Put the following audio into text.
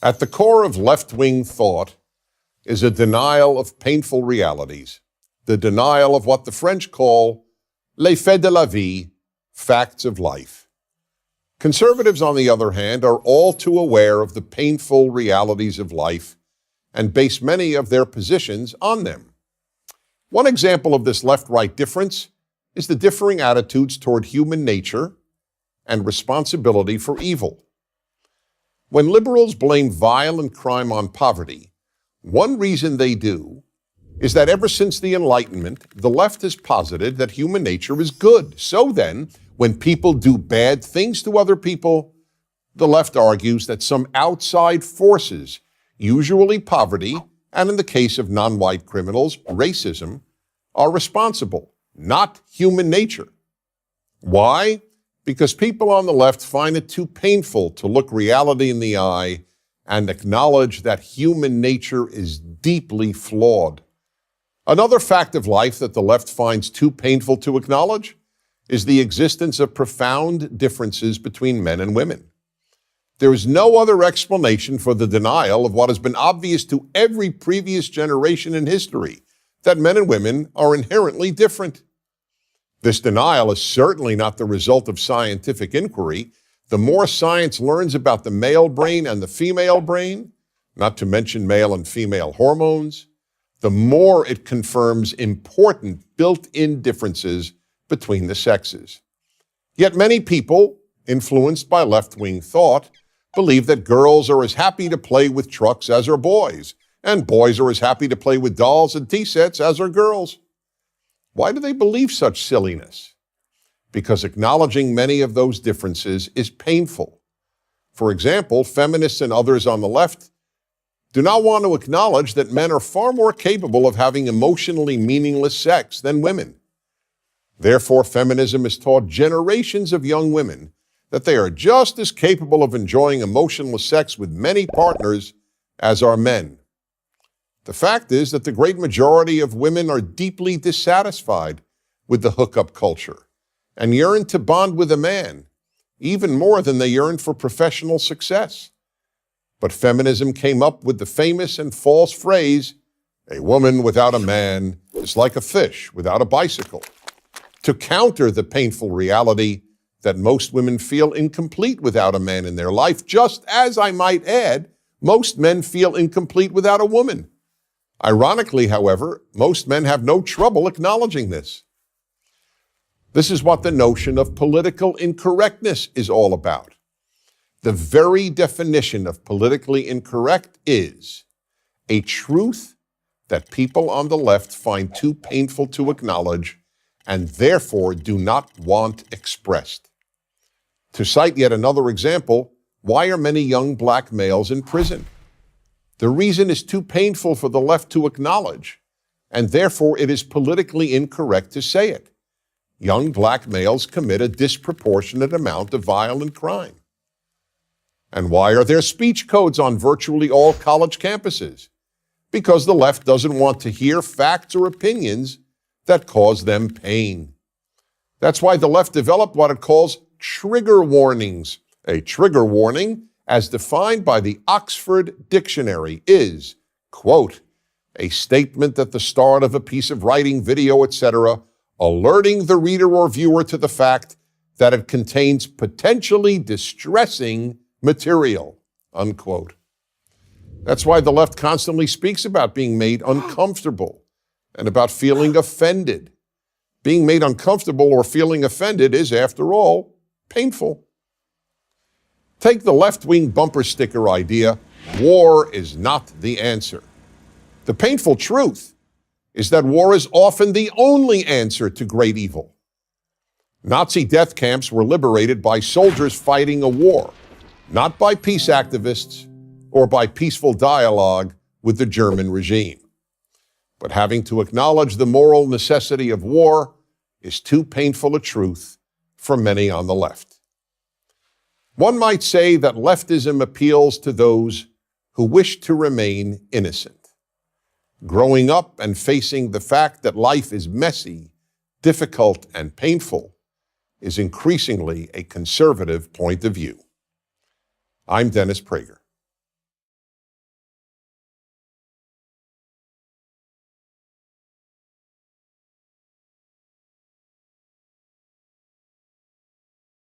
At the core of left-wing thought is a denial of painful realities, the denial of what the French call les faits de la vie, facts of life. Conservatives, on the other hand, are all too aware of the painful realities of life and base many of their positions on them. One example of this left-right difference is the differing attitudes toward human nature and responsibility for evil. When liberals blame violent crime on poverty, one reason they do is that ever since the Enlightenment, the left has posited that human nature is good. So then, when people do bad things to other people, the left argues that some outside forces, usually poverty, and in the case of non-white criminals, racism, are responsible, not human nature. Why? Because people on the left find it too painful to look reality in the eye and acknowledge that human nature is deeply flawed. Another fact of life that the left finds too painful to acknowledge is the existence of profound differences between men and women. There is no other explanation for the denial of what has been obvious to every previous generation in history, that men and women are inherently different. This denial is certainly not the result of scientific inquiry. The more science learns about the male brain and the female brain, not to mention male and female hormones, the more it confirms important built-in differences between the sexes. Yet many people, influenced by left-wing thought, believe that girls are as happy to play with trucks as are boys, and boys are as happy to play with dolls and tea sets as are girls. Why do they believe such silliness? Because acknowledging many of those differences is painful. For example, feminists and others on the left do not want to acknowledge that men are far more capable of having emotionally meaningless sex than women. Therefore, feminism has taught generations of young women that they are just as capable of enjoying emotionless sex with many partners as are men. The fact is that the great majority of women are deeply dissatisfied with the hookup culture and yearn to bond with a man, even more than they yearn for professional success. But feminism came up with the famous and false phrase, "A woman without a man is like a fish without a bicycle," to counter the painful reality that most women feel incomplete without a man in their life, just as, I might add, most men feel incomplete without a woman. Ironically, however, most men have no trouble acknowledging this. This is what the notion of political incorrectness is all about. The very definition of politically incorrect is a truth that people on the left find too painful to acknowledge and therefore do not want expressed. To cite yet another example, why are many young black males in prison? The reason is too painful for the left to acknowledge, and therefore it is politically incorrect to say it. Young black males commit a disproportionate amount of violent crime. And why are there speech codes on virtually all college campuses? Because the left doesn't want to hear facts or opinions that cause them pain. That's why the left developed what it calls trigger warnings. A trigger warning, as defined by the Oxford Dictionary, is, quote, a statement at the start of a piece of writing, video, etc., alerting the reader or viewer to the fact that it contains potentially distressing material, unquote. That's why the left constantly speaks about being made uncomfortable and about feeling offended. Being made uncomfortable or feeling offended is, after all, painful. Take the left-wing bumper sticker idea, war is not the answer. The painful truth is that war is often the only answer to great evil. Nazi death camps were liberated by soldiers fighting a war, not by peace activists or by peaceful dialogue with the German regime. But having to acknowledge the moral necessity of war is too painful a truth for many on the left. One might say that leftism appeals to those who wish to remain innocent. Growing up and facing the fact that life is messy, difficult, and painful is increasingly a conservative point of view. I'm Dennis Prager.